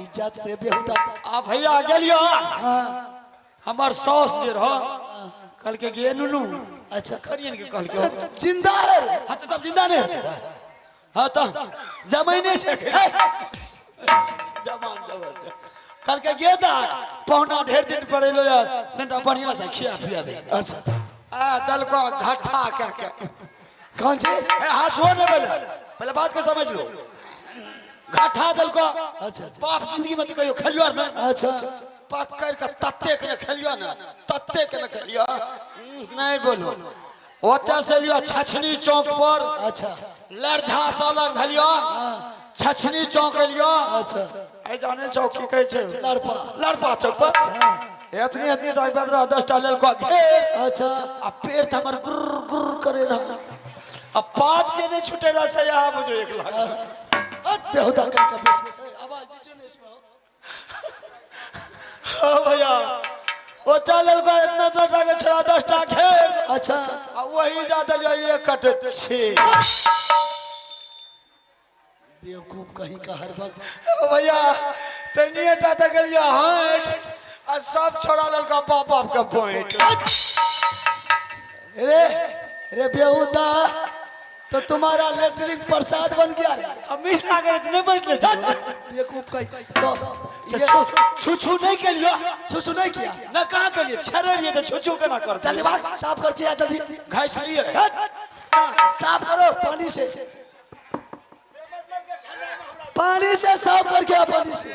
इज्जत से बेहुदा आ भैया गेलियो हाँ हमार सॉस जे रहो कल के गे नुनू अच्छा खड़ियन के कल के जिंदा है हां तो तब जिंदा नहीं होता हां तो जमाने से जमान जवान कल के गे दा पौना ढेर दिन पड़े लो यार तंटा बढ़िया से खिया पिया दे अच्छा आ दल को घाटा क्या क्या कौन से हंसो न पहले बात को समझ लो घाटा दल को अच्छा बाप जिंदगी में तो कहियो खलियो ना अच्छा पकड़ के तत्ते के न खलियो ना तत्ते के न खलियो नहीं बोलो ओते से लियो छछनी चौक पर अच्छा लड़झा सा लग भलियो छछनी चौक लियो अच्छा ए जाने चौक की कहे छे लड़पा चौक पर इतनी इतनी ड्राइवर रहा 10 डालल को घेर अच्छा आ पेड़ त हमर गुर गुर करे रहा अब पात से नहीं छूटे रहा से यहाँ मुझे 1 लाख बेहुदा कर का बेस आवाज दीजिए ना इसमें हाँ भैया वो चालल को इतना टटा के छड़ा 10 टा घेर अच्छा अब वही ज्यादा लिया ये कट छे बेवकूफ कहीं का हर वक्त ओ भैया तनिए टा तक लिया हाथ आ सब छोड़ा ललका बाप बाप का पॉइंट रे रे बेहुदा तो तुम्हारा लेटरिन प्रसाद बन गया रे अब मीठ लागे इतने बैठ लेते बेवकूफ कहीं तो छू छू नहीं के लिया छुछू नहीं किया ना कहाँ के लिए छरे लिए तो छू छू के ना करते जल्दी भाग साफ करके आ जल्दी घास लिए साफ करो पानी से साफ करके आ पानी से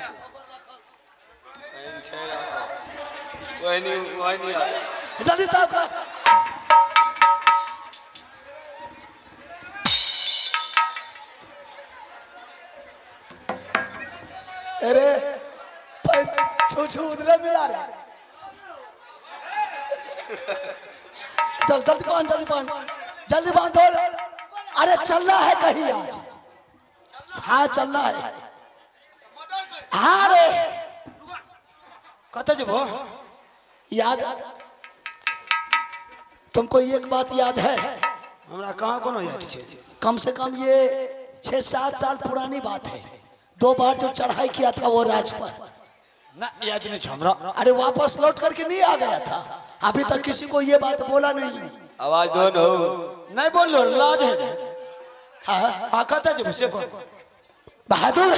जल्दी साफ कर अरे छू उधर मिला रहा चल जल्दी बांध धो अरे चलना है कहीं आज हाँ चलना है हाँ रे कते जबो याद तुमको एक बात याद है हमरा कहाँ कोनो याद छे कम से कम ये 6-7 साल पुरानी बात है 2 बार जो चढ़ाई किया था वो राज पर ना याद नहीं छे हमरा अरे वापस लौट करके नहीं आ गया था अभी तक किसी को ये बात बोला नहीं आवाज दो न नहीं बोल लो लाज है हाँ हाँ कते जबो से को बहादुर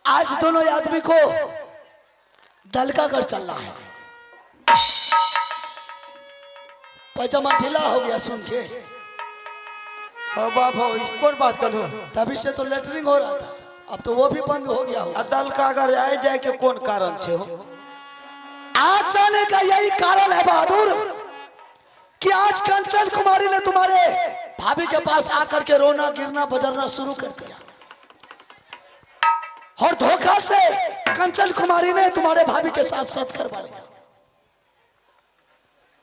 आज दोनों आदमी को दल का घर चलना है पैजामा ढीला हो गया सुन के बाप हो कौन बात कर लो तभी से तो लेटरिंग हो रहा था अब तो वो भी बंद हो गया हो दल का अगर आए जाए के कौन कारण से हो आज जाने का यही कारण है बहादुर कि आज कंचन कुमारी ने तुम्हारे भाभी के पास आकर के रोना गिरना बजरना शुरू कर दिया और धोखा से कंचन कुमारी ने तुम्हारे भाभी के साथ सत करवा लिया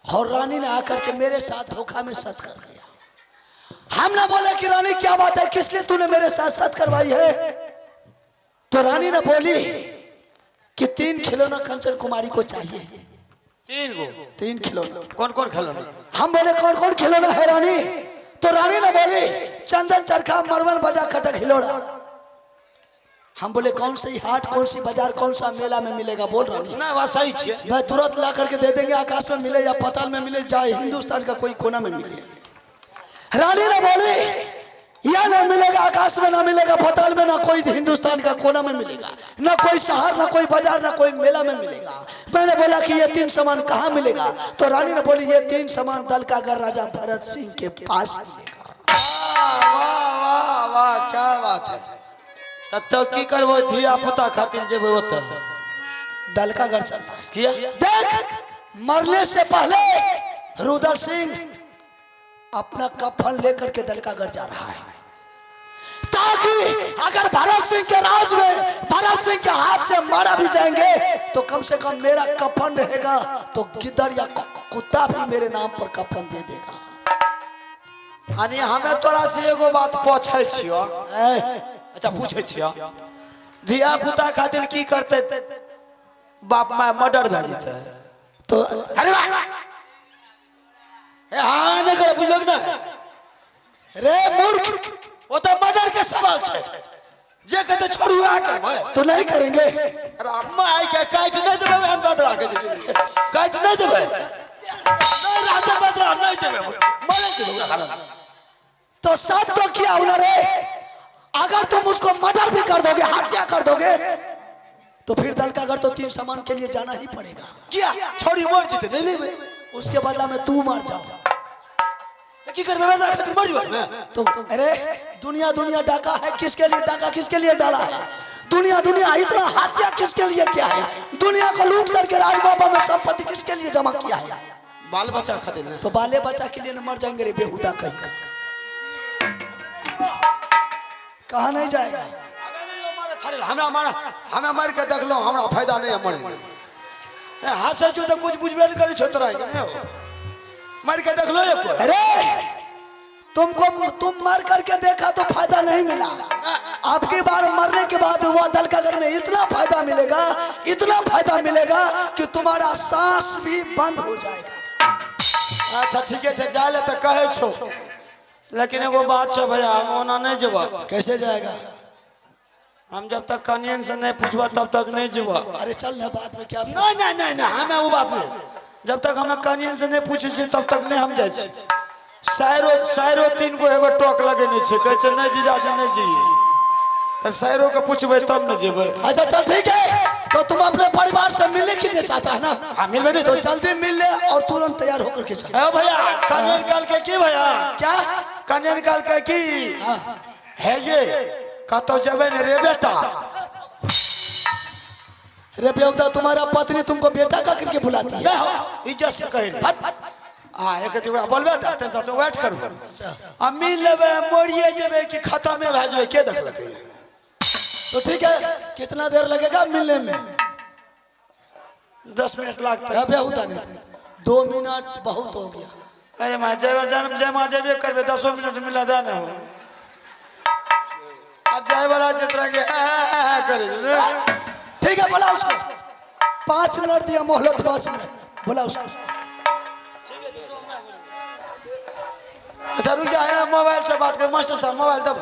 और रानी ने आकर के मेरे साथ धोखा में सत कर लिया हम ना बोले कि रानी क्या बात है किस लिए तूने मेरे साथ सत करवाई है तो रानी ने बोली कि 3 खिलौना कंचन कुमारी को चाहिए 3 खिलौना कौन कौन खिलौना हम बोले कौन कौन खिलौना है रानी तो रानी ने बोली चंदन चरखा मरवन बजा खटक खिलौना हम बोले कौन सी हाट कौन सी बाजार कौन सा मेला में मिलेगा बोल रानी ना बात सही छे मैं तुरंत ला करके दे देंगे आकाश में मिले या पाताल में मिले चाहे हिंदुस्तान का कोई कोना में मिले रानी ने बोली या ना मिलेगा आकाश में ना मिलेगा पाताल में ना कोई हिंदुस्तान का कोना में मिलेगा ना कोई शहर ना कोई बाजार ना कोई मेला में मिलेगा मैंने बोला कि ये 3 सामान कहाँ मिलेगा तो रानी ने बोली ये 3 सामान दल का घर राजा भरत सिंह के पास मिलेगा वाह वाह वाह क्या बात है तब तो की करबो धिया पुता खातिर जेबो ओत दल का घर चलता है किया देख मरने से पहले रुदल सिंह अपना कफन लेकर के दल का घर जा रहा है ताकि अगर भरत सिंह के राज में भरत सिंह के हाथ से मारा भी जाएंगे तो कम से कम मेरा कफन रहेगा तो गिद्दड़ या कुत्ता भी मेरे नाम पर कफन दे देगा यानी हमें तोरा से एगो बात पूछे छियो अच्छा पूछे छियो धिया पुता खातिर की करते बाप माय मर्डर भे जेते तो अरे हाँ नहीं कर बुझल ना रे मूर्ख वो तो मर्डर के सवाल छे जे कहते छोड़ू आ करबै तो नहीं करेंगे। अरे अम्मा आई के काट नहीं देबे हम बदरा के काट नहीं देबे नहीं रात बदरा नहीं देबे मरे देबे। तो सब तो किया हुआ रे, अगर तुम उसको मर्डर भी कर दोगे, हत्या कर दोगे, तो फिर दल का घर तो 3 सामान के लिए जाना ही पड़ेगा। क्या छोड़ी मर जीते नहीं लेबे, उसके बदला में तू मर जाओ तो की करबे वैसा खातिर मर जीबे मैं तो। अरे दुनिया दुनिया डाका है, किसके लिए डाका, किसके लिए डाला है? दुनिया दुनिया इतना हत्या किसके लिए किया है? दुनिया को लूट करके राजबाबा में संपत्ति किसके लिए जमा किया है? बाल बच्चा खातिर ना। तो बाले बच्चा के लिए न मर जाएंगे रे बेहुदा कहीं का। कहाँ नहीं जाएगा? हमें नहीं मारे थरे हमें मार के देख लो, हमरा फायदा नहीं है मरे में। हाथ जो तो कुछ बुझबे नहीं करे छोतरा है नहीं हो मार के देख लो एक। अरे तुम मर करके देखा तो फायदा नहीं मिला। आपकी बार मरने के बाद हुआ दल का घर में इतना फायदा मिलेगा, इतना फायदा मिलेगा कि तुम्हारा सांस भी बंद हो जाएगा। अच्छा ठीक है जाए ले तो कहे छो, लेकिन एगो बात छो भैया, हम ओना नहीं जेबा। कैसे जाएगा? हम जब तक कनियन से नहीं पूछबा तब तक नहीं जेबा। अरे चल ना बात में क्या। नहीं नहीं नहीं नहीं हमें वो बात नहीं, जब तक हमें कनियन से नहीं पूछे छी तब तक नहीं हम जाए छी। शायरो 3 गो हेबे टोक लगे नहीं छे, कहे छे नहीं जीजा जी नहीं जी, तब शायरो के पूछबे तब न जेबे। अच्छा चल ठीक है, तो तुम अपने परिवार से मिलने के लिए चाहता है ना? हाँ मिलबे नहीं तो जल्दी मिल ले और तुरंत तैयार होकर के चल। ए भैया कनियन काल के की भैया, क्या कनियन काल के की है ये कतो जबे न रे बेटा। रे बेहुदा तुम्हारा पत्नी तुमको बेटा का करके बुलाती है? नहीं हो इज्जत से कहे हाँ एक दिवरा बोलबे त तो वेट करू हम मिल लेबे मोड़िए जेबे कि खत्म में भ जाए के देख लगे। तो ठीक है, कितना देर लगेगा मिलने में? 10 मिनट लगता है। बेहुदा नहीं, 2 मिनट बहुत हो गया। अरे मां जेबे जन्म जय मां जेबे करबे 10 मिनट मिला दा ना हो। अब जाए वाला चित्रा के करे ठीक है बोला उसको, 5 मिनट दिया मोहलत, 5 मिनट बोला उसको। अच्छा रुक जा, मोबाइल से बात कर मास्टर साहब, मोबाइल दब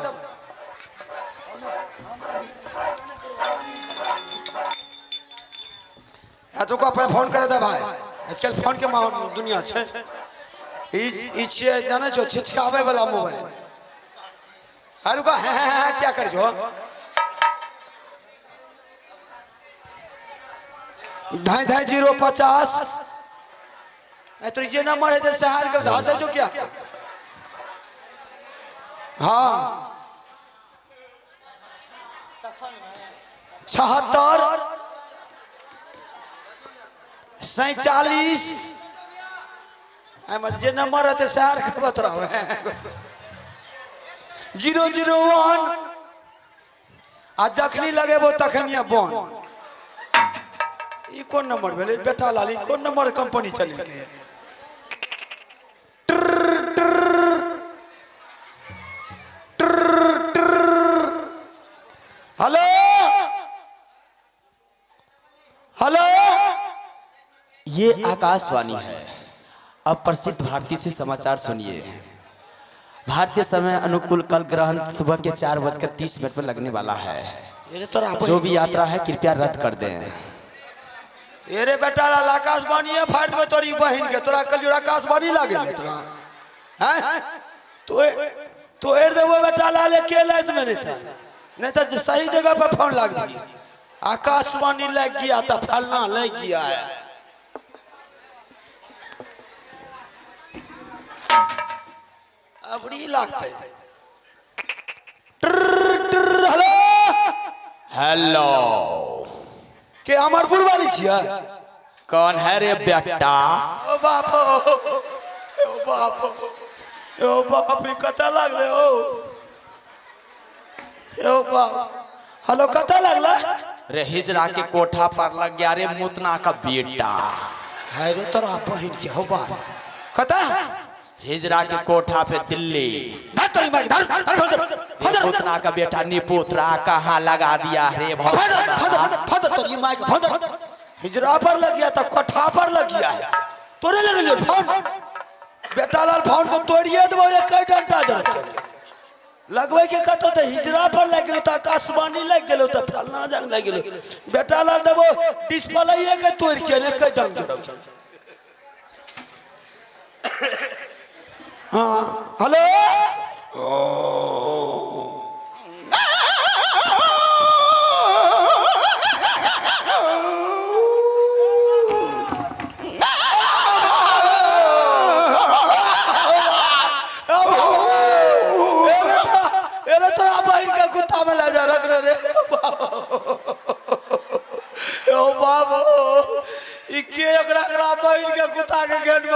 या तो को अपने फोन करे दे भाई, आजकल फोन के दुनिया छे ई छिए जाने छो छिचकावे वाला मोबाइल। अरे को क्या कर छो 22050 तो ये नंबर है शहर के धासे जो क्या हाँ 76 47 जे नंबर है शहर के बता 001 आ जखनी लगेबो तखनिया बन। ई कौन नंबर भेले बेटा लाली, कौन नंबर कंपनी चली के? हेलो हेलो ये आकाशवाणी है। अब प्रसिद्ध भारती से समाचार सुनिए। भारतीय समय अनुकूल कल ग्रहण सुबह के 4:30 पर लगने वाला है। जो भी यात्रा है कृपया रद्द कर दें। अरे बेटा लाल आकाशवाणी है फाड़ दे तोरी बहन के, तोरा कल आकाशवाणी लागे तोरा हैं तो एर देबो बेटा लाल के लाद में नहीं तो सही जगह पर फोन लग दिए। आकाशवाणी लग गया तो फलना लग गया है। अबड़ी लगते हेलो हेलो के अमरपुर वाली छिया? कौन है रे बेटा? ओ बाप ओ बाप ओ बाप ई कता लागले ओ बाप। हेलो कता लागला? रे हिजरा के कोठा पर लग गया रे मुतना का बेटा। है रे तोरा बहन के हो बाप कता? हिजरा के कोठा पे दिल्ली। धर तोरी मार धर मुतना का बेटा निपुत्रा कहाँ लगा दिया रे फदर तोरी मार फदर हिजरा पर लग गया तो कोठा पर लग गया है। तोरे लग लियो फोन बेटा लाल फोन को तोड़िए देबो एक डंटा जरा चल लगवे के कतो तो हिजरा पर लग गेलो तो आकाशवाणी लग गेलो तो फलना जंग लग गेलो बेटा ला देबो डिस्प्ले के तोड़ के ने कई डंग जोड़ो हाँ हेलो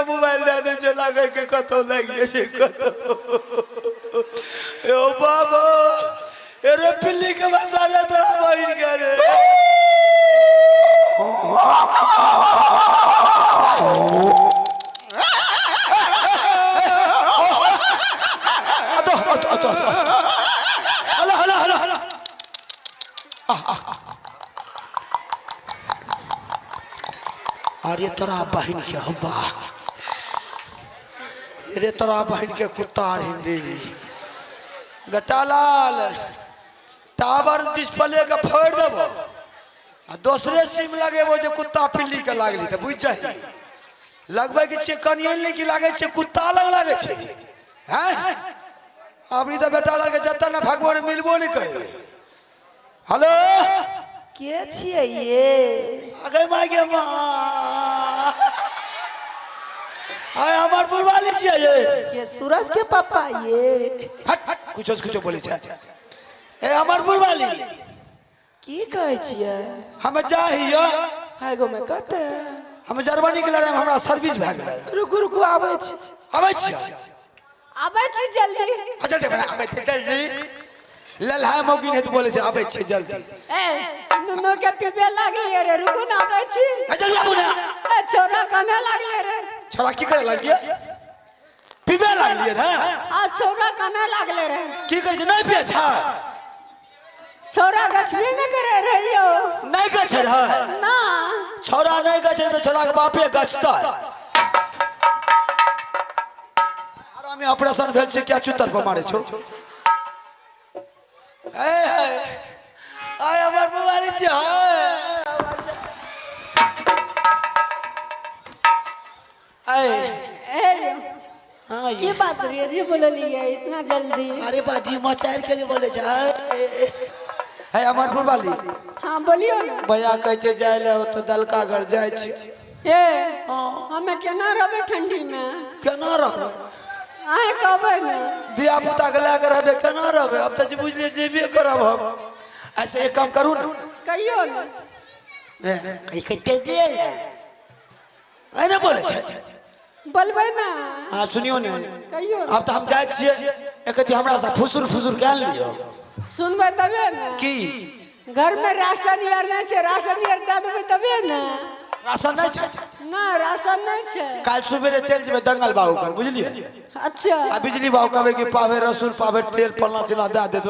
मोबाइल दे दे से लगे के कतो लगी से कतो ओ बाबा अरे पिल्ली के बसारे तोरा बहिन के रे हेलो हेलो हेलो अरे तोरा बहिन के हब्बा रे तोरा बहन के कुत्ता रे बेटा लाल टावर डिस्प्ले के फोड़ देबो आ दूसरे सिम लगेबो जे कुत्ता पिल्ली के लागली त बुझ जाही लगबै के छै कनियन ले की लागे छै कुत्ता लग लागे छै हैं अबरी त बेटा लाल के जत्ता ना भगवान मिलबो नहीं करे हेलो के छियै ये आगे मागे मां आय हमार बुरवाली छियै ये सूरज के पापा ये हट कुछ बोले छै ए हमार बुरवाली की कहै छियै हम चाहिए हाय गो में कहते हम जर्मनी के लड़ाई में हमरा सर्विस भ गेलै रुकु आबै छी जल्दी जल्दी बना आबै छी जल्दी ललहा मौगिन है तो बोले छै आबै छी जल्दी ए नुनो के पीबे लागले रे रुकु ना आबै छी जल्दी आबू ना ए छोरा कने लागले रे छोरा की करे लगिए पीबे लागलिए रे आ छोरा कने लागले रे की करे छै नहीं पिए छै छोरा गछबे न करे रहियो नहीं गछ रे ना छोरा नहीं गछ तो छोरा के बापे गछता आराम में ऑपरेशन भेल छै क्या चुतर पर मारे छो आय हमार मोबाइल छै आय की बात रे जी बोललिए इतना जल्दी अरे बाजी मचार के जो बोले छै है हमार मोबाइल हां बोलियो ना भैया कहै छै जाय ले तो दलका घर जाय छै ए हमें केना रहबे ठंडी में केना रहबे आए कहबे ना दिया पुता के लेकर रहबे केना रहबे अब त बुझलिए जेबे करब हम ऐसे एक काम करू ना कहियो ना कहीं कहते दे है ना बोले छै बोलबे ना हां सुनियो ने कहियो अब तो हम जाय छिए एकति हमरा से फुसुर केन लियो सुनबे तबे ना की घर में राशन यार नहीं छे राशन यार दे देबे तबे ना राशन नहीं छै ना राशन नहीं छे काल सुबह चल जेबे दंगल बाबू कर बुझलिए अच्छा आ बिजली बाबू कहबे कि पावे रसूल पावे तेल फलना चिना दे देतो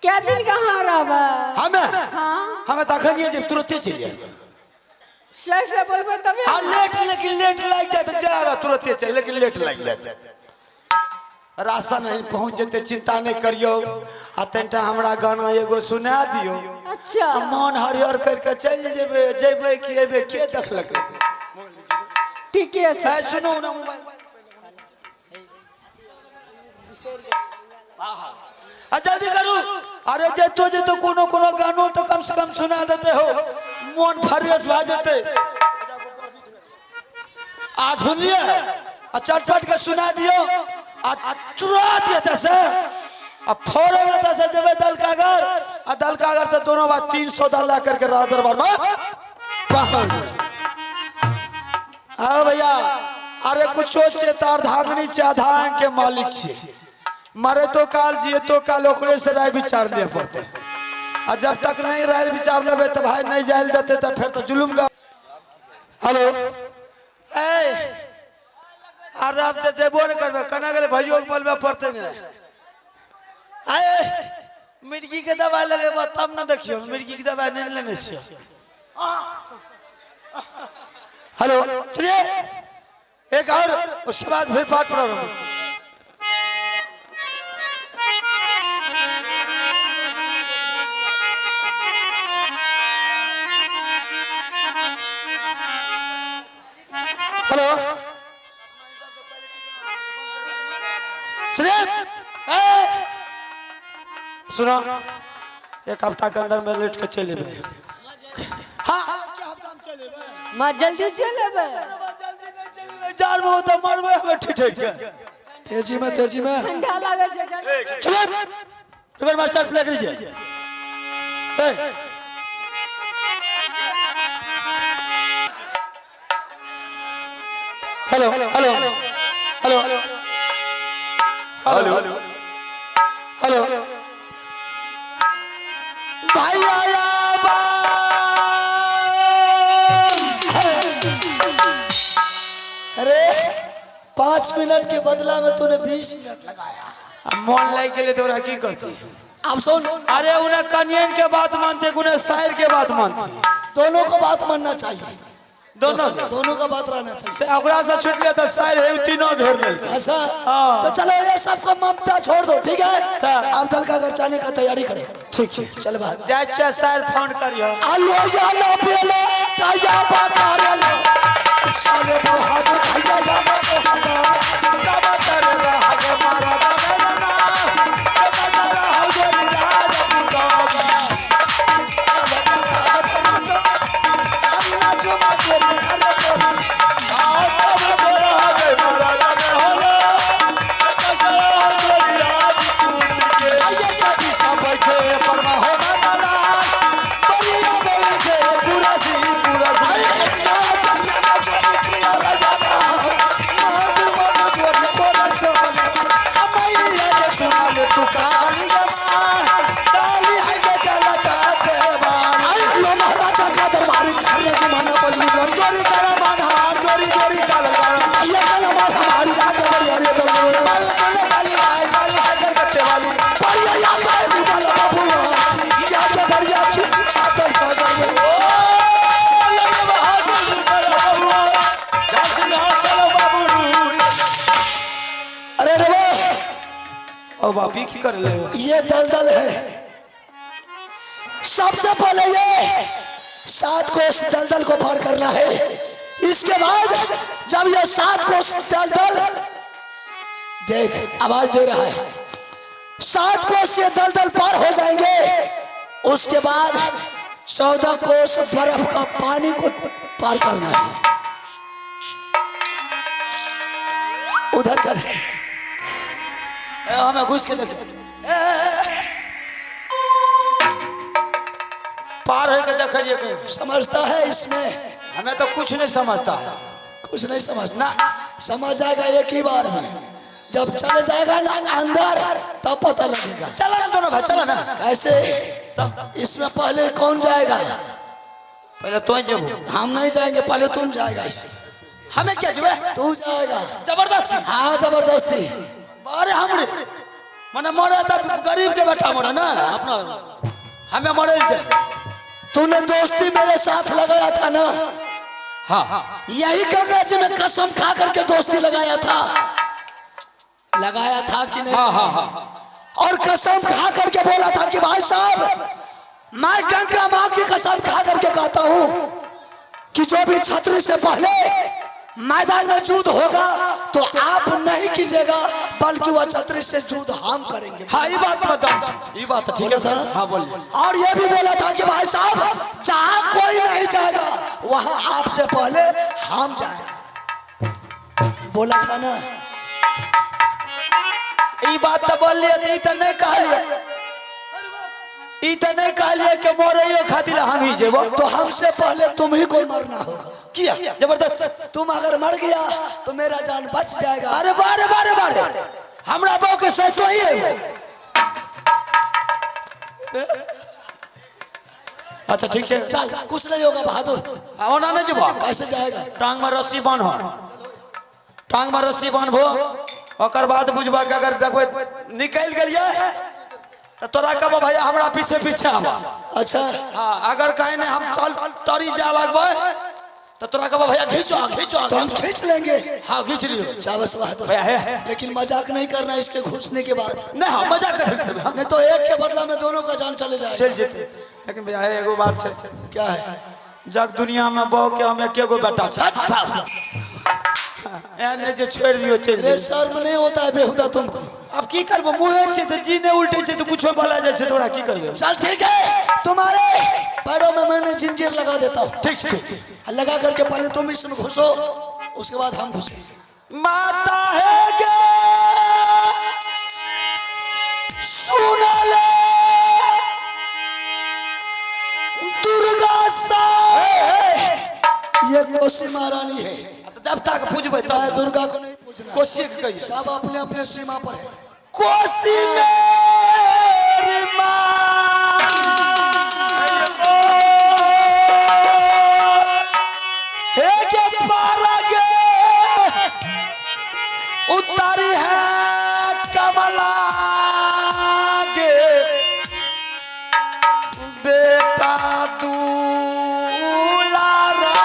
क्या दिन कहाँ रहबा हमें हाँ हमें तखनिए जब तुरंते चल जाए से बोलबे तबे हां लेकिन लेट लग जाए तो जाए तुरंते चल लेकिन लेट लग जाए राशन नहीं पहुंच जते चिंता नहीं करियो आ तंटा हमरा गाना एगो सुना दियो अच्छा मन हरियर करके चल जेबे कि एबे के देखलक ठीक है अच्छा सुनो ना मोबाइल जल्दी करू अरे जे तो कोनो गानो तो कम से कम सुना देते हो मन फ्रेश भ जाते आ सुनिए आ चटपट के सुना दियो आ तुरंत ये से आ फौरन ये से जब दलकागर आ दलकागर से दोनों बात 300 दल्ला करके रात दरबार में पहुंच हाँ भैया अरे कुछो से तार धागनी से आधान के मालिक छे मरे तो काल जिए तो काल ओकरे से राय विचार लिए पड़ते आ जब तक नहीं राय विचार लेबे तो भाई नहीं जाइल देते तो फिर तो जुलुम का हेलो ए अरे अब तो देबो नहीं करबे कना गेले भाइयों के बोलबे पड़ते नहीं आए मिर्गी के दवाई लगेबो तब ना देखियो मिर्गी की दवाई नहीं लेने छियो हेलो चलिए एक और उसके बाद फिर पाठ पढ़ो सुनो, एक हफ्ता के अंदर में लेट के चले गए। हाँ क्या हफ्ता में चले गए? माँ जल्दी चले बे। जल्दी नहीं चले, जार में होता मरबे हमें ठिठर के। तेजी में ठंडा लागे छे जल्दी। चलो, फिगर मास्टर प्ले कीजिए। Hello hello hello hello hello भाई आया अरे 5 मिनट के बदला में तूने 20 मिनट लगाया। मन लाई के लिए तोरा की करती? अब सुन, अरे उन्हें कन्यन के बात मानते, उन्हें शायर के बात मानती। दोनों को बात मानना चाहिए, दोनों का बात रहना चाहिए। ओकरा से छूट लिया तो शायर है तीनों घेर ले। अच्छा हाँ। तो चलो ये सबको ममता छोड़ दो, ठीक है? सर। आप दल का घर जाने का तैयारी करें। ठीक है, चल बात जाए शायर फोन करियो। आलो जानो पेलो ताया बाकारेलो साले बहादुर भैया या तब तर रहा के मारा दबेला ना, तब तर हो जोरी राज पुतोगा। ना जो बात बोली अरे बोली तब तर रहा के मारा दबे होला, तब तर हो जोरी राज पुतके। आये कभी सब बैठे परमा होगा नाला, बलिया बोली के कुरसी तू काली काली है के चलता देवान। लो महाराजा का दरबारी करने जमाना मजबूर चोरी करा मान हमार चोरी चोरी काल करा ये कल हमारी आगे बढ़ी अरे दरबार माल सुने काली भाई काली है के कत्ते वाली बढ़िया या गए रूपाला बाबू या के बढ़िया की छातल पागल में ओ लगे बहादुर बाबू जासिन चलो बाबू। अरे रे ओ बापी की कर ले? ये दलदल है। सबसे पहले ये 7 कोस दलदल को पार करना है। इसके बाद जब ये 7 कोस दलदल देख आवाज दे रहा है, 7 कोस ये दलदल पार हो जाएंगे, उसके बाद 14 कोस बर्फ का पानी को पार करना है। उधर कर हमें घुस के देखे पार है के देखिए कहीं समझता है इसमें? हमें तो कुछ नहीं समझता है। कुछ नहीं समझना, समझ जाएगा एक ही बार में। जब चले जाएगा ना अंदर तब पता लगेगा। चला ना दोनों भाई, चला ना। कैसे? इसमें पहले कौन जाएगा? पहले तो जब हम नहीं जाएंगे, पहले तुम जाएगा। इसमें हमें क्या जुए? तू जाएगा जबरदस्ती? हाँ जबरदस्ती। अरे हमरे मने मरे तब गरीब के बेटा मरे ना अपना, हमें मरे थे। तूने दोस्ती मेरे साथ लगाया था ना? हाँ यही गंगा जी में कसम खा करके दोस्ती लगाया था कि नहीं? हाँ हाँ हाँ। और कसम खा करके बोला था कि भाई साहब मैं गंगा माँ की कसम खा करके कहता हूँ कि जो भी छतरी से पहले मैदान में युद्ध होगा तो आप नहीं कीजिएगा, बल्कि वह छतरी से युद्ध हम करेंगे। हाँ ये बात बताओ, ये बात ठीक है। हाँ बोलिए। और ये भी बोला था कि भाई साहब जहाँ कोई नहीं जाएगा वहाँ आपसे पहले हम जाएंगे, बोला था ना? ये बात तो बोल लिया, तो नहीं कहलिए, तो नहीं कहलिए कि मोरे खातिर हम ही जेबो। तो हमसे पहले तुम ही को मरना होगा। किया जबरदस्त। तुम अगर मर गया तो मेरा जान बच जाएगा। अरे बारे बारे बारे हमरा बाव के सही तो ही है। अच्छा ठीक है, चल कुछ नहीं होगा बहादुर। ओना नहीं जेबो। कैसे जाएगा? टांग में रस्सी बांधो, टांग में रस्सी बांधबो, ओकर बाद बुझबा के अगर देखो निकल गलिए तो तोरा कहबो भैया हमरा पीछे पीछे आवा। अच्छा हाँ, अगर कहीं ने हम चल तरी जा लगबे तो तोरा कहबो भैया खींचो खींचो, तो हम खींच लेंगे। हाँ खींच लियो। चावस बहादुर, भैया है लेकिन मजाक नहीं करना इसके घुसने के बाद। नहीं, हाँ मजाक कर, नहीं तो एक के बदला में दोनों का जान चले जाएगा। चल जेते। लेकिन भैया है एगो बात है। क्या है? जग दुनिया में बहु के हम एक एगो बेटा छे, एने जे छोड़ दियो चल रे शर्म नहीं होता है बेहुदा तुमको? अब की करबो मुहे छे तो जी ने उल्टे छे तो कुछो बोला जाए छे तोरा की करबे चल ठीक है, तुम्हारे पैरों में मैंने जंजीर लगा देता हूँ। ठीक ठीक लगा करके पहले तुम इसमें घुसो, उसके बाद हम घुसेंगे। माता है गे सुन ले दुर्गा सा ये कोसी महारानी है, देवता के पूजबे मैं तब दुर्गा को नहीं पूछना। कोसी के कहिए सब अपने अपने सीमा पर है। कोसी मेरी माँ हे के पारा गे उतारी है कमला गे बेटा दुलारा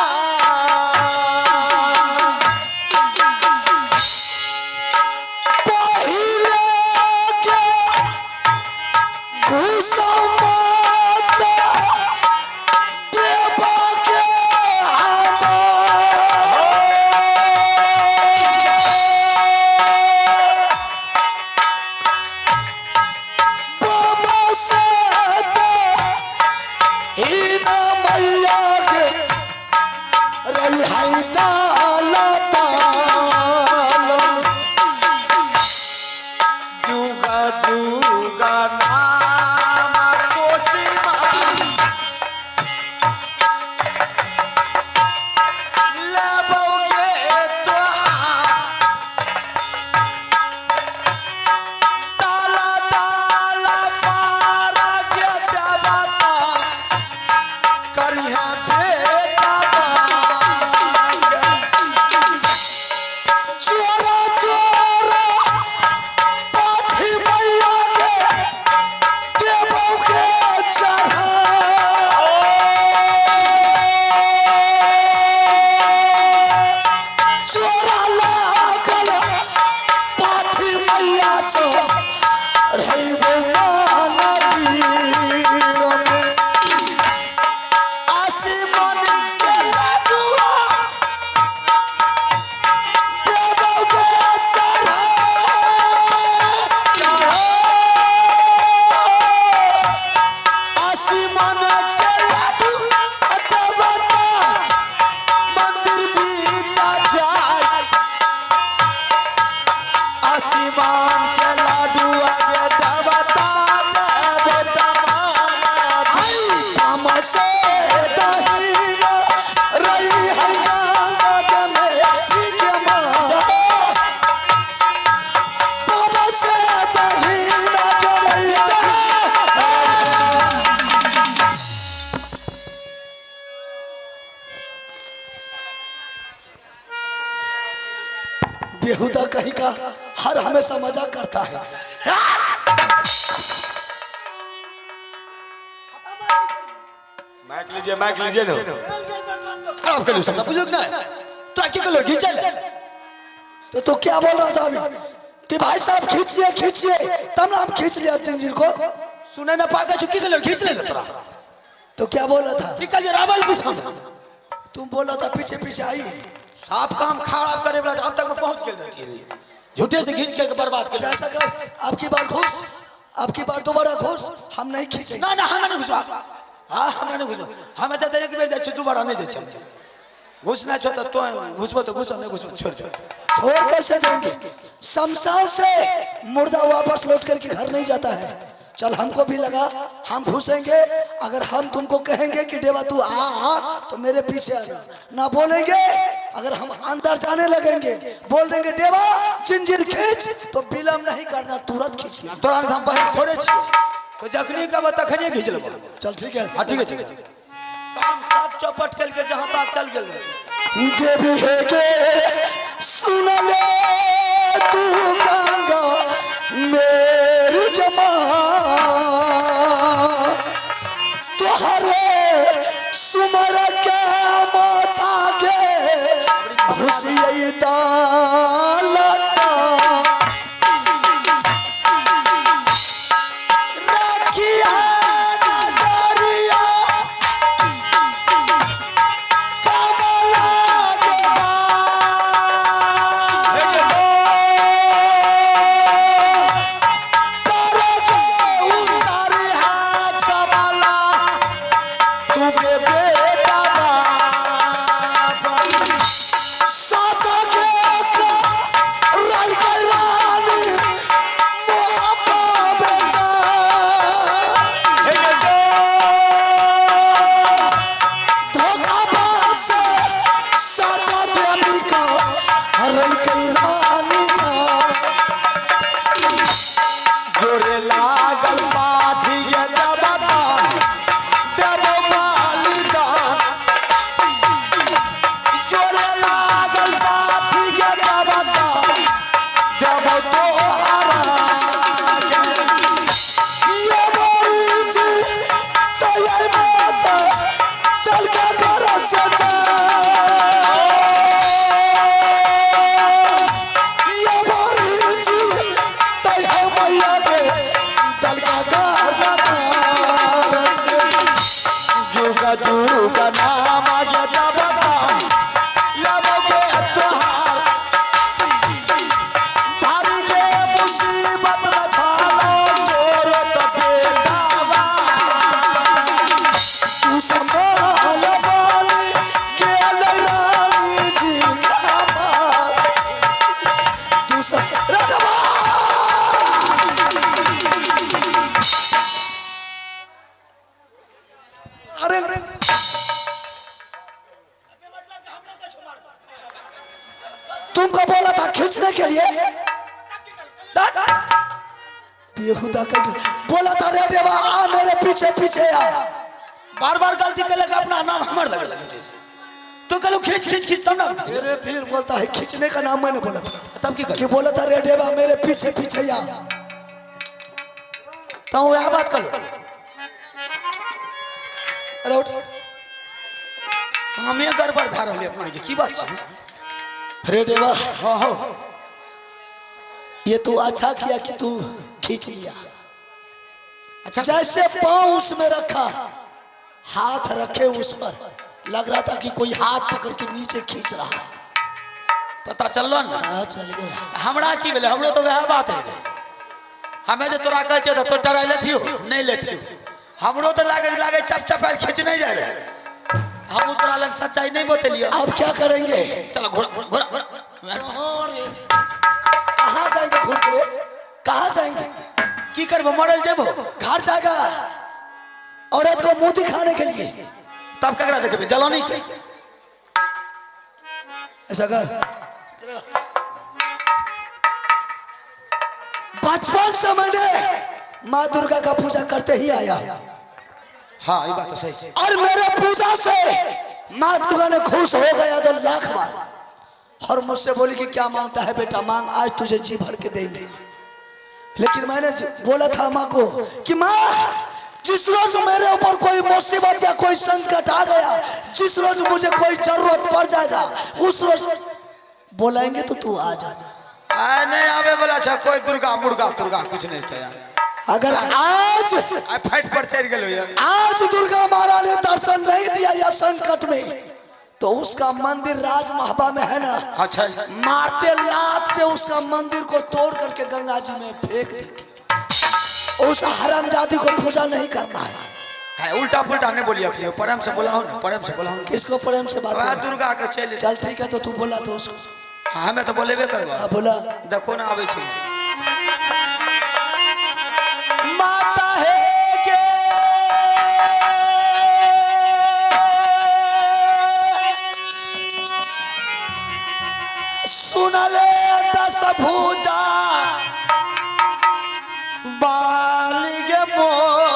बेहुदा कहीं का हर हमेशा मजाक करता है। माइक लीजिए ना खराब कर लो सब बुझुग ना तो आके कलर खींचे ले तो क्या बोल रहा था अभी कि भाई साहब खींचिए तब ना हम खींच लिया जंजीर को। सुने ना पाका चुकी कलर खींच ले तोरा तो क्या बोला था? निकल जा रावल पूछा तुम बोला था पीछे पीछे आई। साफ काम खराब करे वाला जहां तक में पहुंच गेल रहती झूठे से खींच के बर्बाद कर ऐसा कर, आपकी बार घुस, आपकी बार दोबारा घुस, हम नहीं खींचेंगे। ना हम नहीं घुसवा हां हम नहीं घुसवा हम तो एक बेर जाए दोबारा नहीं जाए घुसना चाहता तो घुसबो तो घुसो नहीं घुसबो छोड़ दो। छोड़ कैसे देंगे? शमशान से मुर्दा वापस लौट करके घर नहीं जाता है। चल हमको भी लगा, हम घुसेंगे। अगर हम तुमको कहेंगे कि देवा तू आ तो मेरे पीछे आना, ना बोलेंगे। अगर हम अंदर जाने लगेंगे बोल देंगे देवा जंजीर खींच, तो विलम्ब नहीं करना, तुरंत खींच लेना। तुरंत हम बहन थोड़े छी तो जखनी का बता खनिए खींच लेबो। चल ठीक है, हां ठीक है चल काम सब चौपट कल के जहां तक चल गेल रहती देवी है के सुन ले तू गंगा मेरी जमा तुहरे सुमर के माता के घुसिए दालता रखिया नगरिया कमला के के बेटा सादा के राई के रानी मोहब्बा बेचा धोखाबाज से सादा देवी का राई के रानी जोरे लागल पाठी के दबता देवो मालिदान जोरे लागल पाठी के दबता देवो तोहरा ये मोरी जी तय माता तल का घर से जा ये मोरी जी तय मैया के तल का घर से जुगा जुगा नाम के दबता लबोगे तोहार भारी के मुसीबत में खालो तोरो तो बेटावा तू संभाल वाली के रानी जी का मार तू रगवा अरे तुमको बोला था खींचने के लिए बेहुदा का बोला था रे देवा आ मेरे पीछे पीछे आ बार बार गलती कर लगा अपना नाम हमर लगे लगे जैसे तो कलो खींच खींच खींच तब ना तेरे फिर बोलता है खींचने का नाम मैंने बोला था तब की कर कि बोला था रे देवा मेरे पीछे पीछे आ तो वह बात कर लो अरे उठ हमें गड़बड़ भा रही अपना ये की बात है रे देवा हाँ हो ये तू अच्छा किया कि तू खींच लिया अच्छा जैसे पांव उसमें रखा हाथ रखे उस पर लग रहा था कि कोई हाथ पकड़ के नीचे खींच रहा है पता चल ना हाँ चल गया हमरा की बोले हमरो तो वह बात है हमें जो तोरा कहते तो डरा लेती हो नहीं लेती हो हमरो तो लागे लागे चप चपाल खींच नहीं जा रहे हम तोरा लग सच्चाई नहीं बतलियो अब क्या करेंगे चलो घोड़ा घोड़ा कहाँ जाएंगे घूर के कहाँ जाएंगे की करबो मरल जेबो घर जाएगा औरत को मुंह दिखाने के लिए तब ककरा देखबे जलानी के ऐसा कर बचपन से मैंने माँ दुर्गा का पूजा करते ही आया हाँ ये बात तो सही है और मेरे पूजा से माँ दुर्गा ने खुश हो गया तो लाख बार और मुझसे बोली कि क्या मांगता है बेटा मांग आज तुझे जी भर के देंगे लेकिन मैंने बोला था माँ को कि माँ जिस रोज मेरे ऊपर कोई मुसीबत या कोई संकट आ गया जिस रोज मुझे कोई जरूरत पड़ जाएगा उस रोज बोलाएंगे तो तू आ जाना नहीं आवे बोला अच्छा कोई दुर्गा मुर्गा तुर्गा कुछ नहीं था यार अगर आज फाइट पर चढ़ गए यार आज दुर्गा माता ने दर्शन नहीं दिया या संकट में तो उसका मंदिर राजमहबा में है ना अच्छा मारते लात से उसका मंदिर को तोड़ करके गंगा जी में फेंक देंगे उस हरामजादी को पूजा नहीं करना है उल्टा पुल्टा नहीं बोलिए अखिले प्रेम से बोला हो ना प्रेम से बोला हो किसको प्रेम से बात कर? दुर्गा के चल चल ठीक है तो तू बोला तो उसको हाँ हमें तो बोलेबे करबा हाँ बोला देखो ना आवे छै माता है के सुनले दस भुजा बालिग मोर